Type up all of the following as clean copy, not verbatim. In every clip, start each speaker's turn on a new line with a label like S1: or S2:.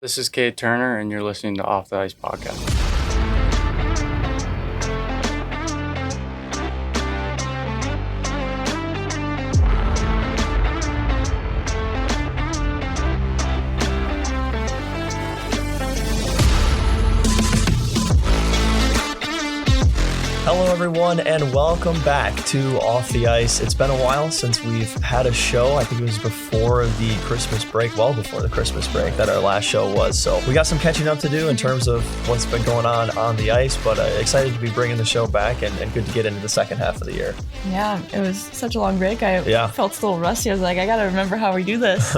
S1: This is Kade Turner, and you're listening to Off the Ice Podcast.
S2: Hello everyone and welcome back to Off the Ice. It's been a while since we've had a show. I think it was before the Christmas break, well before the Christmas break that our last show was. So we got some catching up to do in terms of what's been going on the ice, but excited to be bringing the show back and good to get into the second half of the year.
S3: Yeah, it was such a long break. I felt a little rusty. I was like, I got to remember how we do this.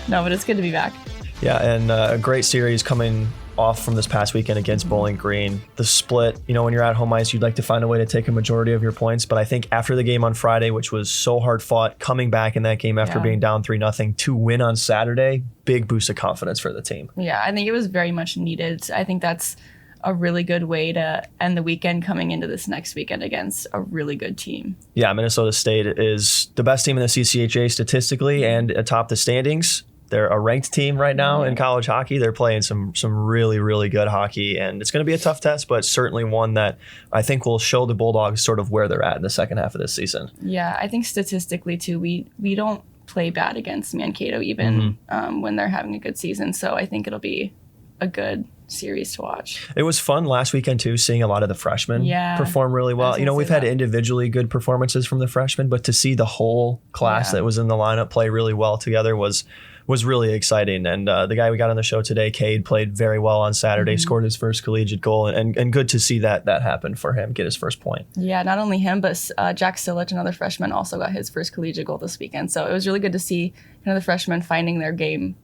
S3: No, but it's good to be back.
S2: Yeah, and a great series coming off from this past weekend against Bowling Green. The split, when you're at home ice, you'd like to find a way to take a majority of your points. But I think after the game on Friday, which was so hard fought, coming back in that game after being down 3-0 to win on Saturday, big boost of confidence for the team.
S3: Yeah, I think it was very much needed. I think that's a really good way to end the weekend coming into this next weekend against a really good team. Yeah,
S2: Minnesota State is the best team in the CCHA statistically and atop the standings. They're a ranked team right now in college hockey. They're playing some really, really good hockey, and it's going to be a tough test, but certainly one that I think will show the Bulldogs sort of where they're at in the second half of this season.
S3: Yeah, I think statistically, too, we don't play bad against Mankato even when they're having a good season, so I think it'll be a good series to watch.
S2: It was fun last weekend, too, seeing a lot of the freshmen perform really well. We've had individually good performances from the freshmen, but to see the whole class that was in the lineup play really well together was really exciting. And the guy we got on the show today, Kade, played very well on Saturday, scored his first collegiate goal, and good to see that happen for him, get his first point.
S3: Yeah, not only him, but Jack Silic, another freshman, also got his first collegiate goal this weekend. So it was really good to see the freshmen finding their game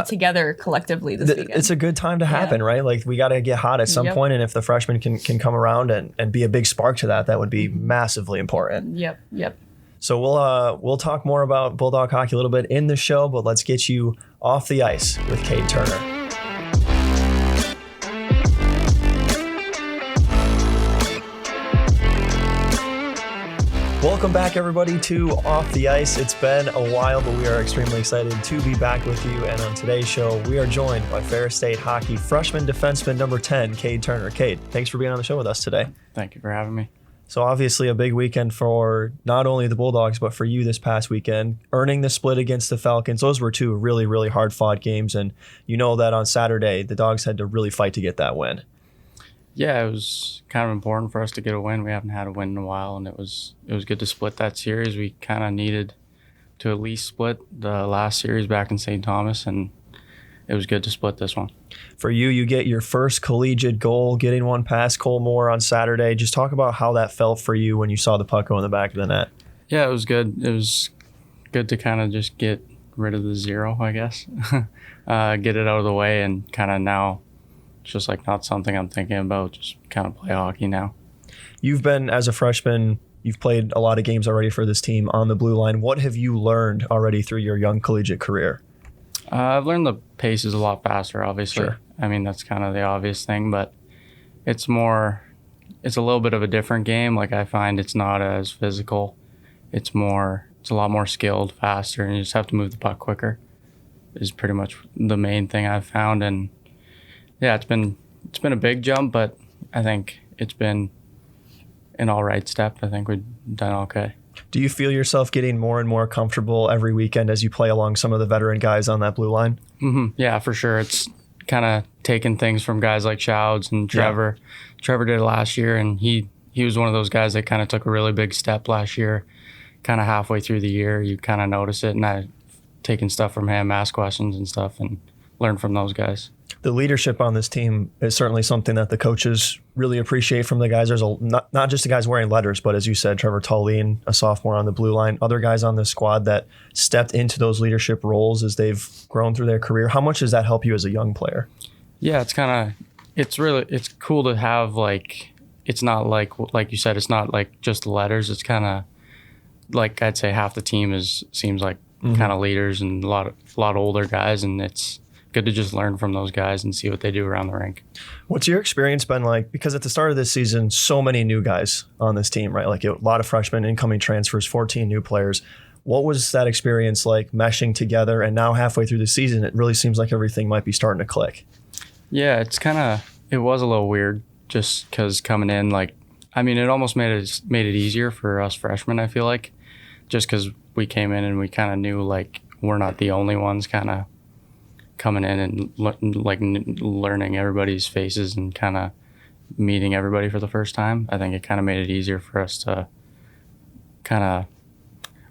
S3: together collectively this weekend. It's
S2: a good time to happen, right? Like, we got to get hot at some point, and if the freshmen can come around and be a big spark to that would be massively important.
S3: Yep.
S2: So we'll talk more about Bulldog hockey a little bit in the show, but let's get you off the ice with Kade Turner. Welcome back, everybody, to Off the Ice. It's been a while, but we are extremely excited to be back with you. And on today's show, we are joined by Ferris State Hockey freshman defenseman number 10, Kade Turner. Kade, thanks for being on the show with us today.
S1: Thank you for having me.
S2: So obviously a big weekend for not only the Bulldogs, but for you this past weekend, earning the split against the Falcons. Those were two really, really hard-fought games, and you know that on Saturday, the Dogs had to really fight to get that win.
S1: Yeah, it was kind of important for us to get a win. We haven't had a win in a while, and it was good to split that series. We kind of needed to at least split the last series back in St. Thomas, and it was good to split this one.
S2: For you, you get your first collegiate goal, getting one past Cole Moore on Saturday. Just talk about how that felt for you when you saw the puck go in the back of the net.
S1: Yeah, it was good. It was good to kind of just get rid of the zero, I guess. Get it out of the way, and kind of now it's just like not something I'm thinking about, just kind of play hockey now.
S2: You've been, as a freshman, you've played a lot of games already for this team on the blue line. What have you learned already through your young collegiate career?
S1: I've learned the pace is a lot faster, obviously.
S2: Sure.
S1: I mean, that's kind of the obvious thing, but it's a little bit of a different game. Like, I find it's not as physical. It's a lot more skilled, faster, and you just have to move the puck quicker is pretty much the main thing I've found. And yeah, it's been a big jump, but I think it's been an all right step. I think we've done okay.
S2: Do you feel yourself getting more and more comfortable every weekend as you play along some of the veteran guys on that blue line?
S1: Mm-hmm. Yeah, for sure. It's kind of taking things from guys like Chouds and Trevor. Yeah. Trevor did it last year, and he was one of those guys that kind of took a really big step last year. Kind of halfway through the year, you kind of notice it, and I've taken stuff from him, asked questions and stuff, and learned from those guys.
S2: The leadership on this team is certainly something that the coaches really appreciate from the guys. There's not just the guys wearing letters, but as you said, Trevor Tallene, a sophomore on the blue line, other guys on this squad that stepped into those leadership roles as they've grown through their career. How much does that help you as a young player?
S1: Yeah, it's cool to have, like, it's not like you said, it's not like just letters. It's kind of like, I'd say half the team seems like kind of leaders and a lot older guys, and it's good to just learn from those guys and see what they do around the rink.
S2: What's your experience been like? Because at the start of this season, so many new guys on this team, right? Like a lot of freshmen, incoming transfers, 14 new players. What was that experience like meshing together? And now halfway through the season, it really seems like everything might be starting to click.
S1: Yeah, it was a little weird just because coming in, like, I mean, it almost made it easier for us freshmen, I feel like, just because we came in and we kind of knew, like, we're not the only ones kind of coming in and learning everybody's faces and kind of meeting everybody for the first time. I think it kind of made it easier for us to kind of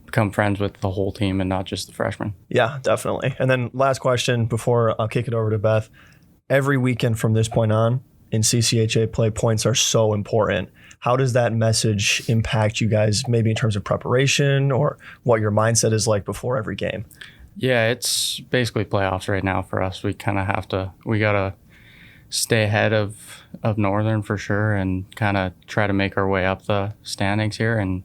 S1: become friends with the whole team and not just the freshmen.
S2: Yeah, definitely. And then last question before I'll kick it over to Beth. Every weekend from this point on in CCHA play, points are so important. How does that message impact you guys, maybe in terms of preparation or what your mindset is like before every game?
S1: Yeah, it's basically playoffs right now for us. We kind of we got to stay ahead of Northern for sure and kind of try to make our way up the standings here. And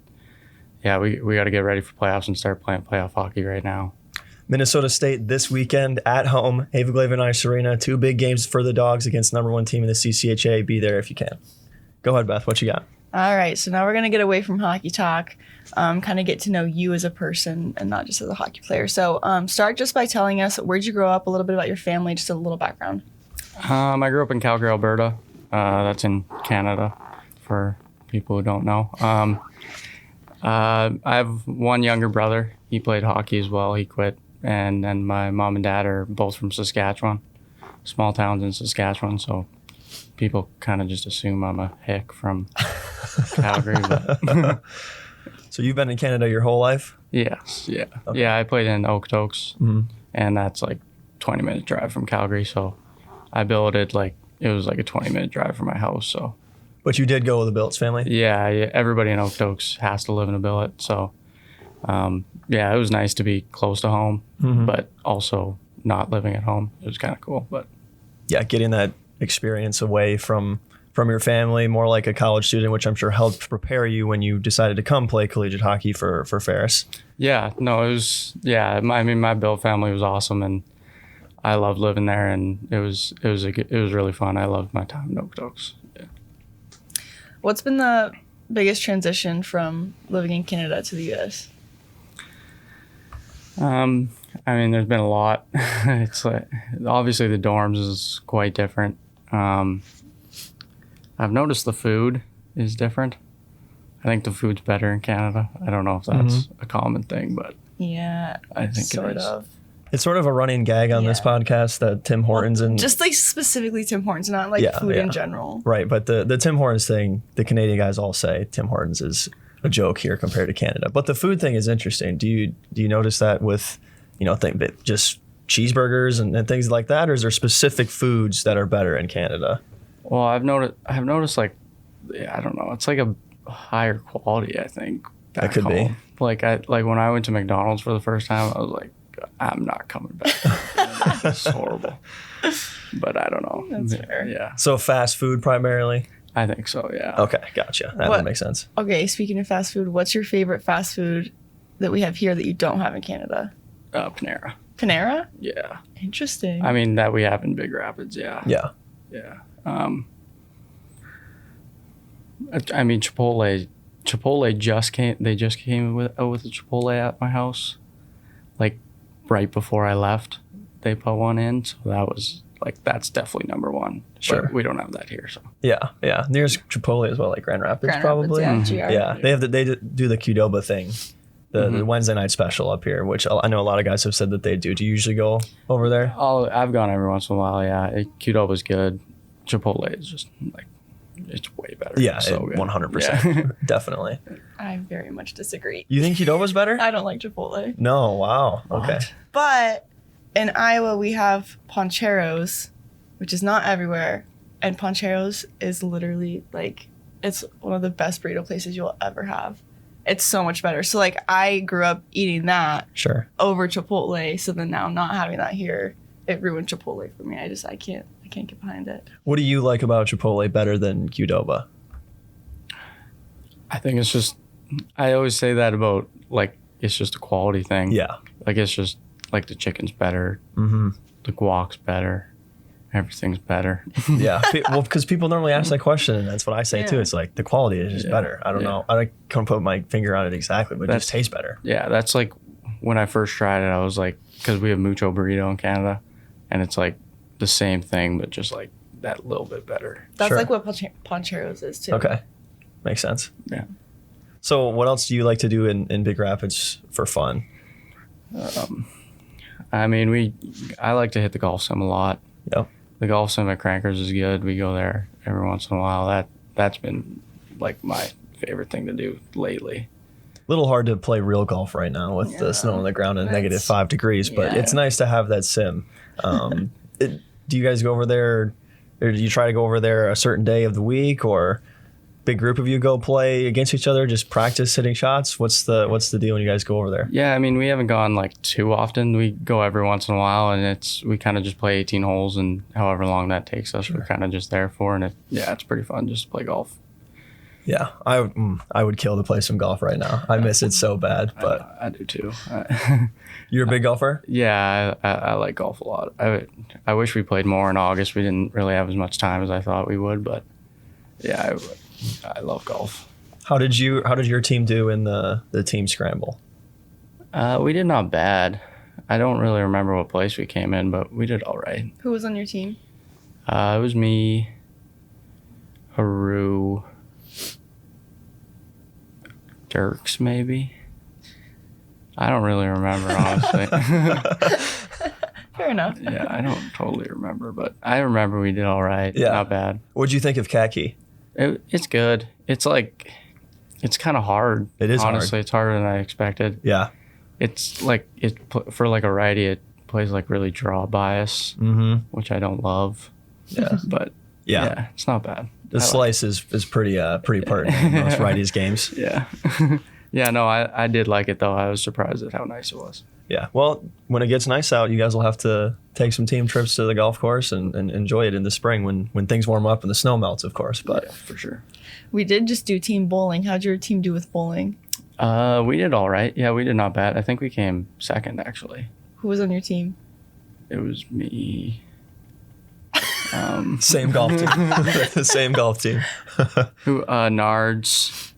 S1: yeah, we got to get ready for playoffs and start playing playoff hockey right now.
S2: Minnesota State this weekend at home, Haveglaven Ice Arena. 2 big games for the Dogs against number 1 team in the CCHA. Be there if you can. Go ahead, Beth. What you got?
S3: All right, so now we're going to get away from hockey talk, kind of get to know you as a person and not just as a hockey player. So start just by telling us, where'd you grow up, a little bit about your family, just a little background.
S1: I grew up in Calgary, Alberta. That's in Canada for people who don't know. I have one younger brother. He played hockey as well. He quit. And then my mom and dad are both from Saskatchewan, small towns in Saskatchewan. So people kind of just assume I'm a hick from Calgary. But
S2: So you've been in Canada your whole life?
S1: Yes, yeah.
S2: Okay.
S1: Yeah, I played in Okotoks, and that's like 20-minute drive from Calgary. So I billeted it was like a 20-minute drive from my house. So,
S2: But you did go with the Billets family?
S1: yeah, everybody in Okotoks has to live in a billet. So, yeah, it was nice to be close to home, but also not living at home. It was kind of cool. But
S2: Yeah, getting that experience away from your family, more like a college student, which I'm sure helped prepare you when you decided to come play collegiate hockey for Ferris.
S1: yeah, no, it was, yeah, my billet family was awesome, and I loved living there, and it was really fun. I loved my time in Okotoks. Yeah.
S3: What's been the biggest transition from living in Canada to the U.S.?
S1: I mean, there's been a lot. It's like, obviously the dorms is quite different. I've noticed the food is different. I think the food's better in Canada. I don't know if that's a common thing, but
S3: Yeah,
S1: I think
S3: sort
S1: it is.
S3: of.
S2: It's sort of a running gag on this podcast that Tim Hortons and
S3: Just like specifically Tim Hortons, not like food in general.
S2: right, but the Tim Hortons thing, the Canadian guys all say Tim Hortons is a joke here compared to Canada. But the food thing is interesting. Do you notice that with just cheeseburgers and things like that, or is there specific foods that are better in Canada?
S1: Well, I've noticed like, I don't know, it's like a higher quality, I think.
S2: That could be.
S1: Like when I went to McDonald's for the first time, I was like, I'm not coming back. It's horrible. But I don't know.
S3: That's fair.
S1: Yeah.
S2: So fast food primarily?
S1: I think so, yeah.
S2: Okay, gotcha. That would make sense.
S3: Okay, speaking of fast food, what's your favorite fast food that we have here that you don't have in Canada?
S1: Panera.
S3: Panera?
S1: Yeah.
S3: Interesting.
S1: I mean, that we have in Big Rapids, yeah.
S2: Yeah.
S1: Yeah. I mean, Chipotle just came with a Chipotle at my house, like right before I left. They put one in, so that was like, that's definitely number one.
S2: Sure.
S1: But we don't have that here, so.
S2: Yeah. Nearest Chipotle as well, like Grand Rapids,
S3: Grand
S2: probably.
S3: Rapids, yeah, GR.
S2: Yeah, they do the Qdoba thing, the Wednesday night special up here, which I know a lot of guys have said that they do. Do you usually go over there?
S1: I've gone every once in a while, yeah. Qdoba is good. Chipotle is just like, it's way better.
S2: Yeah,
S1: It's so good.
S2: 100%.
S1: Yeah.
S2: Definitely.
S3: I very much disagree.
S2: You think Qdoba's better?
S3: I don't like Chipotle.
S2: No, wow. Okay.
S3: But in Iowa, we have Poncheros, which is not everywhere. And Poncheros is literally like, it's one of the best burrito places you'll ever have. It's so much better. So like, I grew up eating that
S2: Sure.
S3: over Chipotle. So then now not having that here, it ruined Chipotle for me. I can't get behind it.
S2: What do you like about Chipotle better than Qdoba?
S1: I think it's just, I always say that about, like, it's just a quality thing.
S2: Yeah.
S1: Like, it's just, like, the chicken's better.
S2: Mm-hmm.
S1: The guac's better. everything's better.
S2: Yeah. Well, because people normally ask that question, and that's what I say too.
S3: Yeah.
S2: It's like the quality is just better. I don't know. I can't put my finger on it exactly, but it just tastes better.
S1: Yeah, that's like when I first tried it, I was like, because we have mucho burrito in Canada, and it's like the same thing, but just like that little bit better.
S3: That's
S2: Sure.
S3: like what Poncheros is too.
S2: Okay. Makes sense.
S1: Yeah.
S2: So what else do you like to do in Big Rapids for fun?
S1: I mean, I like to hit the golf sim a lot.
S2: Yep.
S1: The golf sim at Crankers is good. We go there every once in a while. That's been like my favorite thing to do lately.
S2: Little hard to play real golf right now with the snow on the ground and negative 5 degrees, but
S3: Yeah.
S2: it's nice to have that sim. Do you guys go over there, or do you try to go over there a certain day of the week, or big group of you go play against each other, just practice hitting shots? What's the deal when you guys go over there?
S1: Yeah, I mean, we haven't gone like too often. We go every once in a while, and we kind of just play 18 holes, and however long that takes us, we're kind of just there for. And it's pretty fun just to play golf.
S2: Yeah, I would kill to play some golf right now. I miss it so bad, but
S1: I do too.
S2: you're a big golfer?
S1: Yeah, I like golf a lot. I wish we played more in August. We didn't really have as much time as I thought we would, but yeah, I love golf.
S2: How did your team do in the team scramble?
S1: We did not bad. I don't really remember what place we came in, but we did all right.
S3: Who was on your team?
S1: It was me, Haru, Dirks maybe. I don't really remember, honestly.
S3: Fair enough.
S1: Yeah, I don't totally remember, but I remember we did all right.
S2: Yeah.
S1: Not bad.
S2: What'd you think of Khaki?
S1: It's good. It's like, it's kind of hard.
S2: It is hard.
S1: honestly. It's harder than I expected.
S2: Yeah.
S1: It's like for like a righty, it plays like really draw bias, which I don't love.
S2: Yeah.
S1: But yeah, it's not bad.
S2: The slice is pretty pertinent in most righties games.
S1: Yeah. Yeah, no, I did like it though. I was surprised at how nice it was.
S2: Yeah. Well, when it gets nice out, you guys will have to take some team trips to the golf course and enjoy it in the spring when things warm up and the snow melts, of course. But
S1: yeah, for sure.
S3: We did just do team bowling. How'd your team do with bowling?
S1: We did all right. Yeah, we did not bad. I think we came second actually.
S3: Who was on your team?
S1: It was me.
S2: same golf team. The same golf team.
S1: Who? Nards,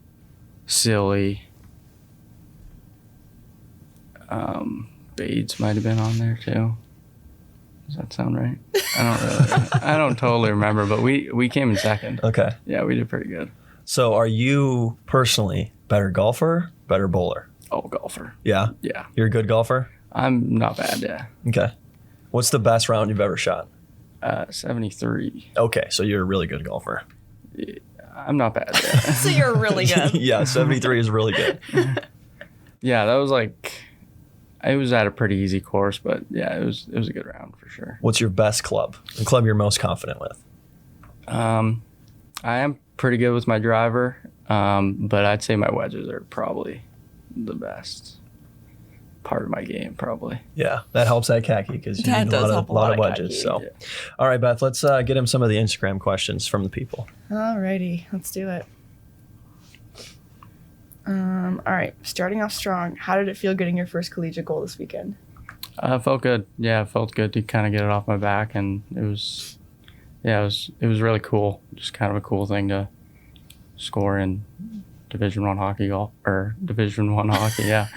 S1: Silly. Bades might have been on there too. Does that sound right? I don't totally remember, but we came in second.
S2: Okay.
S1: Yeah, we did pretty good.
S2: So are you personally better golfer, better bowler?
S1: Oh, golfer.
S2: Yeah.
S1: Yeah.
S2: You're a good golfer?
S1: I'm not bad, yeah.
S2: Okay. What's the best round you've ever shot?
S1: 73.
S2: Okay, so you're a really good golfer.
S1: I'm not bad, yeah.
S3: So you're really good.
S2: Yeah, 73 is really good.
S1: Yeah, that was like, it was at a pretty easy course, but yeah, it was a good round for sure.
S2: What's your best club? The club you're most confident with?
S1: I am pretty good with my driver, but I'd say my wedges are probably the best part of my game, probably.
S2: Yeah, that helps at Khaki because you
S3: That
S2: need
S3: does
S2: a
S3: help
S2: lot of
S3: at
S2: wedges.
S3: Khaki.
S2: So,
S1: Yeah.
S2: all right, Beth, let's get him some of the Instagram questions from the people.
S3: Alrighty, let's do it. All right, starting off strong. How did it feel getting your first collegiate goal this weekend?
S1: Felt good. Yeah, it felt good to kind of get it off my back, and it was really cool. Just kind of a cool thing to score in Division I hockey Division I hockey. Yeah.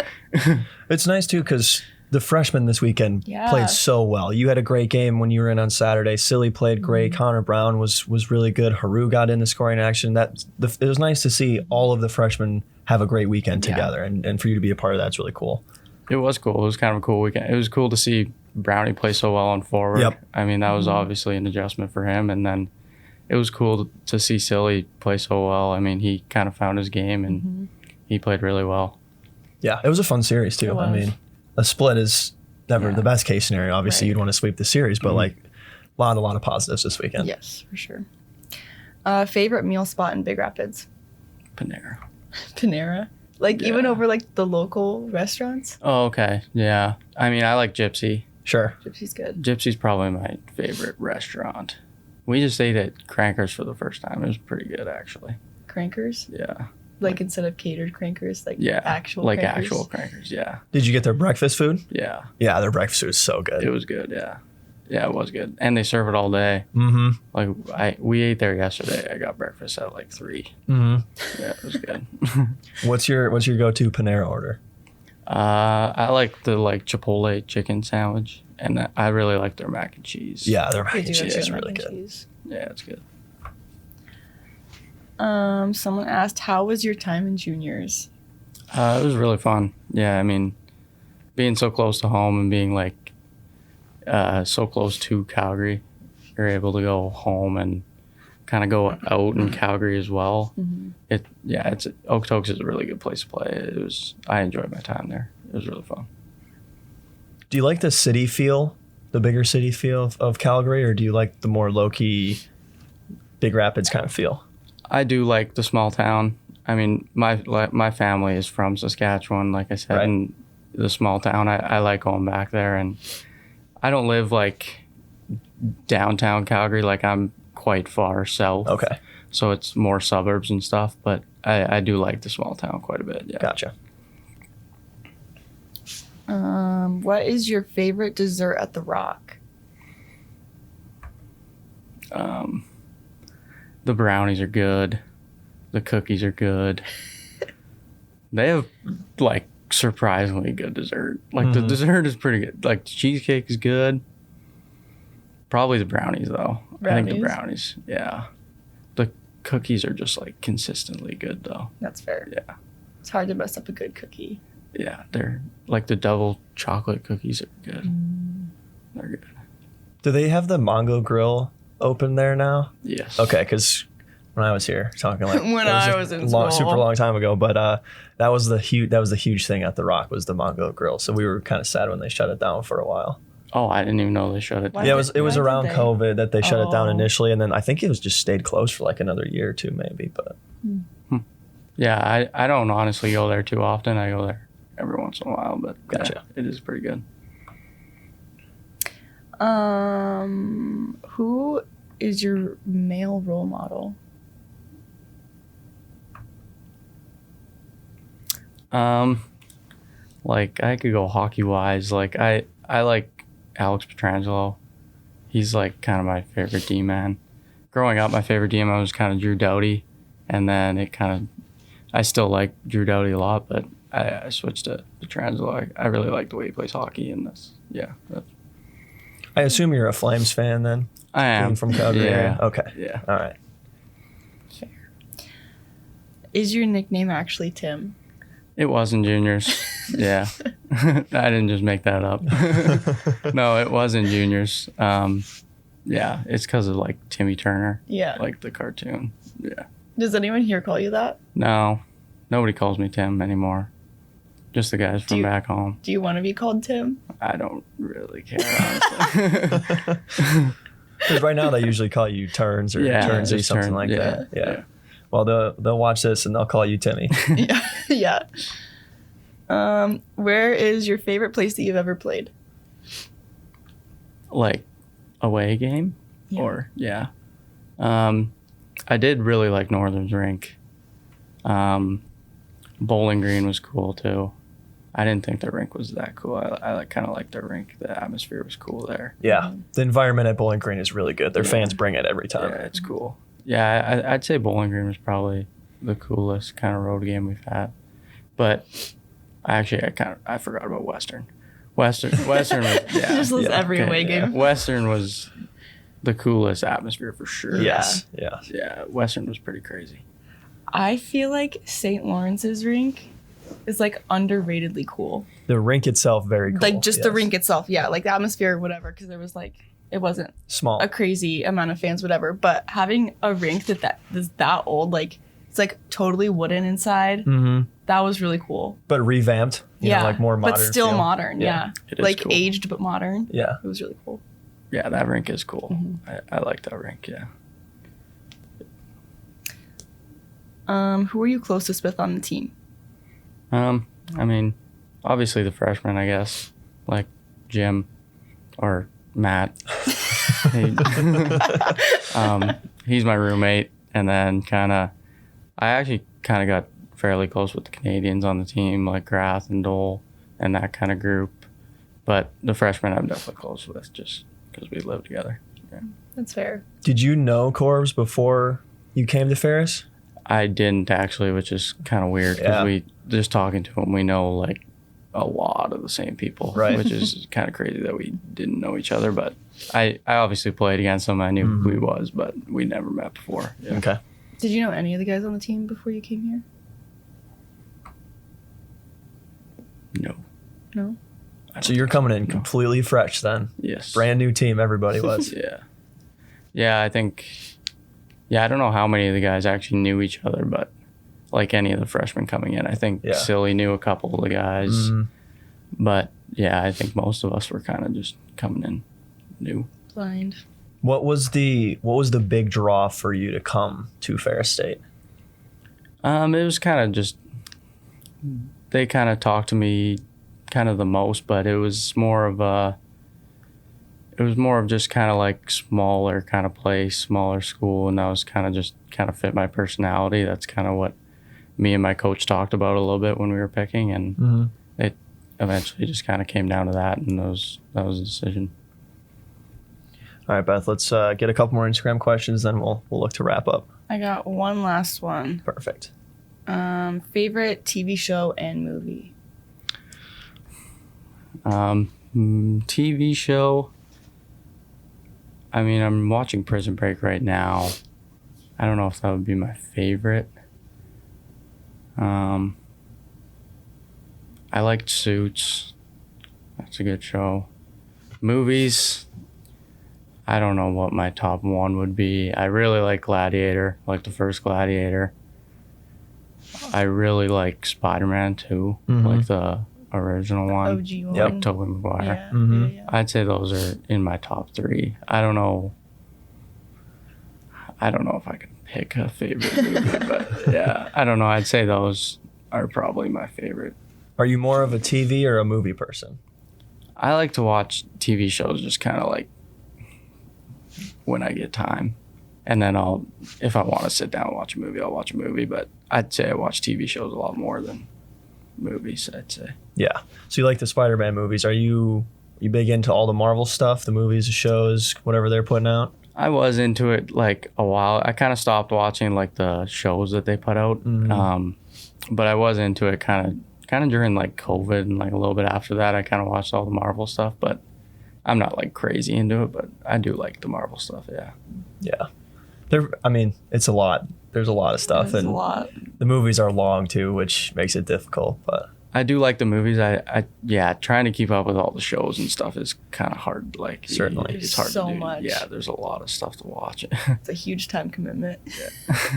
S2: It's nice too because the freshmen this weekend
S3: Yeah.
S2: played so well. You had a great game when you were in on Saturday. Silly played great. Connor Brown was really good. Haru got in the scoring action. It was nice to see all of the freshmen have a great weekend
S1: Yeah.
S2: together, and for you to be a part of that's really cool.
S1: It was cool. It was kind of a cool weekend. It was cool to see Brownie play so well on forward.
S2: Yep.
S1: I mean, that was obviously an adjustment for him. And then it was cool to see Silly play so well. I mean, he kind of found his game, and he played really well.
S2: Yeah, it was a fun series too.
S3: It was.
S2: I mean, a split is never the best case scenario. Obviously,
S3: Right.
S2: you'd want to sweep the series, but like a lot of positives this weekend.
S3: Yes, for sure. Favorite meal spot in Big Rapids?
S1: Panera.
S3: Panera? Like even over like the local restaurants?
S1: Oh, okay. Yeah. I mean, I like Gypsy.
S2: Sure.
S3: Gypsy's good.
S1: Gypsy's probably my favorite restaurant. We just ate at Crankers for the first time. It was pretty good, actually.
S3: Crankers?
S1: Yeah.
S3: Like instead of catered crankers, like
S1: Yeah.
S3: actual
S1: like
S3: crankers?
S1: actual Crankers. Yeah.
S2: Did you get their breakfast food?
S1: Yeah.
S2: Yeah, their breakfast food is so good.
S1: It was good. Yeah. Yeah, it was good. And they serve it all day.
S2: Mm-hmm.
S1: Like we ate there yesterday. I got breakfast at like 3.
S2: Mm-hmm.
S1: Yeah, it was good.
S2: What's your go-to Panera order?
S1: I like the Chipotle chicken sandwich, and I really like their mac and cheese.
S2: Yeah, their mac
S3: They
S2: and
S3: do
S2: cheese
S3: have
S2: is
S3: good
S2: really
S3: mac and
S2: good.
S3: cheese.
S1: Yeah, it's good.
S3: Someone asked, how was your time in juniors?
S1: It was really fun. Yeah, I mean, being so close to home and being so close to Calgary, you're able to go home and kind of go out in Calgary as well.
S3: Mm-hmm.
S1: It's Okotoks is a really good place to play. I enjoyed my time there. It was really fun.
S2: Do you like the city feel, the bigger city feel of Calgary, or do you like the more low-key Big Rapids kind of feel?
S1: I do like the small town. I mean, my family is from Saskatchewan, like I said,
S2: Right.
S1: and the small town. I like going back there, and I don't live like downtown Calgary. Like I'm quite far south.
S2: Okay,
S1: So it's more suburbs and stuff, but I do like the small town quite a bit. Yeah.
S2: gotcha.
S3: What is your favorite dessert at the Rock?
S1: The brownies are good. The cookies are good. They have like surprisingly good dessert. Like the dessert is pretty good. Like the cheesecake is good. Probably the brownies though. I think the brownies. Yeah. The cookies are just like consistently good though.
S3: That's fair.
S1: Yeah.
S3: It's hard to mess up a good cookie.
S1: Yeah. They're like the double chocolate cookies are good. They're good.
S2: Do they have the Mongo Grill open there now?
S1: Yes.
S2: Okay, because when I was here, talking like
S3: When
S2: that
S3: I was in
S2: long,
S3: school.
S2: super long time ago, but that was the huge thing at the Rock was the Mongo Grill. So we were kind of sad when they shut it down for a while.
S1: Oh, I didn't even know they shut it
S3: Why
S1: down.
S2: Yeah,
S3: did-
S2: it was
S3: why did
S2: around
S3: they?
S2: COVID that they shut it down
S3: Oh.
S2: initially, and then I think it was just stayed closed for like another year or two, maybe. But
S1: Yeah, I don't honestly go there too often. I go there every once in a while, but yeah,
S2: Gotcha.
S1: it is pretty good.
S3: Who is your male role model?
S1: Like I could go hockey wise. Like I like Alex Petrangelo. He's like kind of my favorite D man. Growing up, my favorite D man was kind of Drew Doughty, and then I still like Drew Doughty a lot, but I switched to Petrangelo. I really like the way he plays hockey, and
S2: I assume you're a Flames fan then,
S1: I am
S2: being from Calgary.
S1: Yeah.
S2: area? Okay.
S1: Yeah.
S2: All right.
S3: Is your nickname actually Tim?
S1: It was in juniors. Yeah. I didn't just make that up. No, it was in juniors. Yeah, it's because of like Timmy Turner,
S3: Yeah.
S1: like the cartoon. Yeah.
S3: Does anyone here call you that?
S1: No, nobody calls me Tim anymore. Just the guys from
S3: you-
S1: back home.
S3: Do you want to be called Tim?
S1: I don't really care, honestly.
S2: Because right now they usually call you Turns or
S1: Yeah,
S2: Turnsy,
S1: just
S2: something
S1: Turn-
S2: like
S1: yeah,
S2: that. Yeah.
S1: yeah.
S2: Well, they'll watch this and they'll call you Timmy.
S3: Yeah. Yeah. Where is your favorite place that you've ever played?
S1: Like away game?
S3: Yeah.
S1: Or, yeah. I did really like Northern's rink. Bowling Green was cool too. I didn't think their rink was that cool. I kind of liked their rink. The atmosphere was cool there.
S2: Yeah. The environment at Bowling Green is really good. Their
S1: Yeah.
S2: fans bring it every time.
S1: Yeah, it's cool. Yeah, I'd say Bowling Green was probably the coolest kind of road game we've had. But I forgot about Western. Western was yeah.
S3: Just list
S2: yeah,
S3: every away
S1: yeah.
S3: game.
S1: Western was the coolest atmosphere for sure.
S2: Yes. Yeah.
S1: Yeah, Western was pretty crazy.
S3: I feel like St. Lawrence's rink is like underratedly cool.
S2: The rink itself, very cool.
S3: Like just the
S2: yes.
S3: rink itself. Yeah, like the atmosphere or whatever. Because there was like, it wasn't
S2: Small.
S3: a crazy amount of fans, whatever. But having a rink that is that old, like it's like totally wooden inside.
S2: Mm-hmm.
S3: That was really cool.
S2: But revamped. You know, like more modern.
S3: but still
S2: feel.
S3: modern. Yeah,
S1: It is
S3: like
S1: cool.
S3: aged but modern.
S2: Yeah.
S3: It was really cool.
S1: Yeah, that rink is cool.
S3: Mm-hmm.
S1: I like that rink, yeah.
S3: Who are you closest with on the team?
S1: I mean, obviously the freshmen, I guess, like Jim or Matt. He's my roommate, and then I actually kind of got fairly close with the Canadians on the team, like Grath and Dole and that kind of group. But the freshmen I'm definitely close with, just because we lived together. Yeah.
S3: That's fair.
S2: Did you know Corbs before you came to Ferris?
S1: I didn't actually, which is kind of weird because we just talking to him, we know like a lot of the same people,
S2: right?
S1: Which is kind of crazy that we didn't know each other. But I obviously played against him. I knew who he was, but we never met before. Yeah.
S2: Okay.
S3: Did you know any of the guys on the team before you came here?
S1: No.
S3: No?
S2: So you're coming in completely fresh then?
S1: Yes.
S2: Brand new team, everybody was.
S1: Yeah. Yeah, I think, I don't know how many of the guys actually knew each other, but like any of the freshmen coming in, I think Silly knew a couple of the guys. Mm-hmm. But yeah, I think most of us were kind of just coming in new.
S3: Blind.
S2: What was the big draw for you to come to Ferris State?
S1: It was kind of just, they kind of talked to me kind of the most, but it was more of just kind of like smaller kind of place, smaller school, and that was kind of fit my personality. That's kind of what me and my coach talked about a little bit when we were picking, and it eventually just kind of came down to that, and that was the decision.
S2: All right, Beth, let's get a couple more Instagram questions, then we'll look to wrap up.
S3: I got one last one.
S2: Perfect.
S3: Favorite TV show and movie?
S1: TV show. I mean, I'm watching Prison Break right now. I don't know if that would be my favorite. I liked Suits. That's a good show. Movies. I don't know what my top one would be. I really like Gladiator, like the first Gladiator. I really like Spider-Man 2, like the original one.
S3: OG one.
S1: Like Tobey Maguire.
S3: Yeah.
S1: I'd say those are in my top 3. I don't know if I can pick a favorite movie, but yeah, I don't know. I'd say those are probably my favorite.
S2: Are you more of a TV or a movie person?
S1: I like to watch TV shows just kind of like when I get time. And then if I want to sit down and watch a movie, I'll watch a movie. But I'd say I watch TV shows a lot more than movies, I'd say.
S2: Yeah. So you like the Spider-Man movies. Are you big into all the Marvel stuff, the movies, the shows, whatever they're putting out?
S1: I was into it like a while. I kind of stopped watching like the shows that they put out. But I was into it kind of during like COVID, and like a little bit after that, I kind of watched all the Marvel stuff. But I'm not like crazy into it, but I do like the Marvel stuff. Yeah.
S2: Yeah. It's a lot. There's a lot of stuff, and
S3: a lot.
S2: The movies are long too, which makes it difficult. But
S1: I do like the movies. Trying to keep up with all the shows and stuff is kind of hard. Like
S2: certainly,
S1: it's hard
S3: so
S1: to do.
S3: much.
S1: Yeah, there's a lot of stuff to watch.
S3: It's a huge time commitment.
S2: Yeah.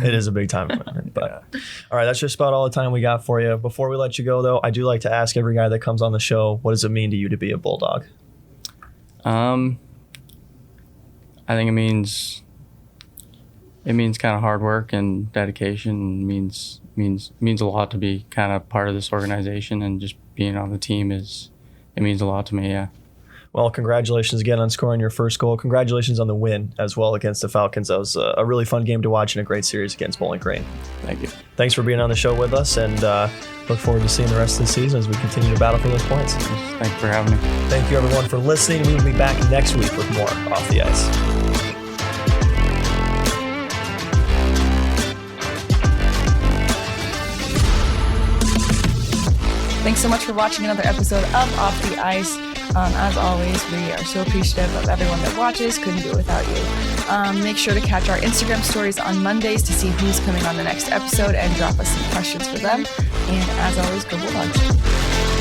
S2: It is a big time commitment. But all right, that's just about all the time we got for you. Before we let you go, though, I do like to ask every guy that comes on the show, what does it mean to you to be a Bulldog?
S1: I think it means kind of hard work and dedication. Means a lot to be kind of part of this organization, and just being on the team it means a lot to me. Yeah.
S2: Well, congratulations again on scoring your first goal. Congratulations on the win as well against the Falcons. That was a really fun game to watch and a great series against Bowling Green.
S1: Thank you.
S2: Thanks for being on the show with us, and look forward to seeing the rest of the season as we continue to battle for those points.
S1: Thank you for having me.
S2: Thank you, everyone, for listening. We will be back next week with more Off the Ice.
S3: Thanks so much for watching another episode of Off the Ice. As always, we are so appreciative of everyone that watches. Couldn't do it without you. Make sure to catch our Instagram stories on Mondays to see who's coming on the next episode and drop us some questions for them. And as always, go Bulldogs.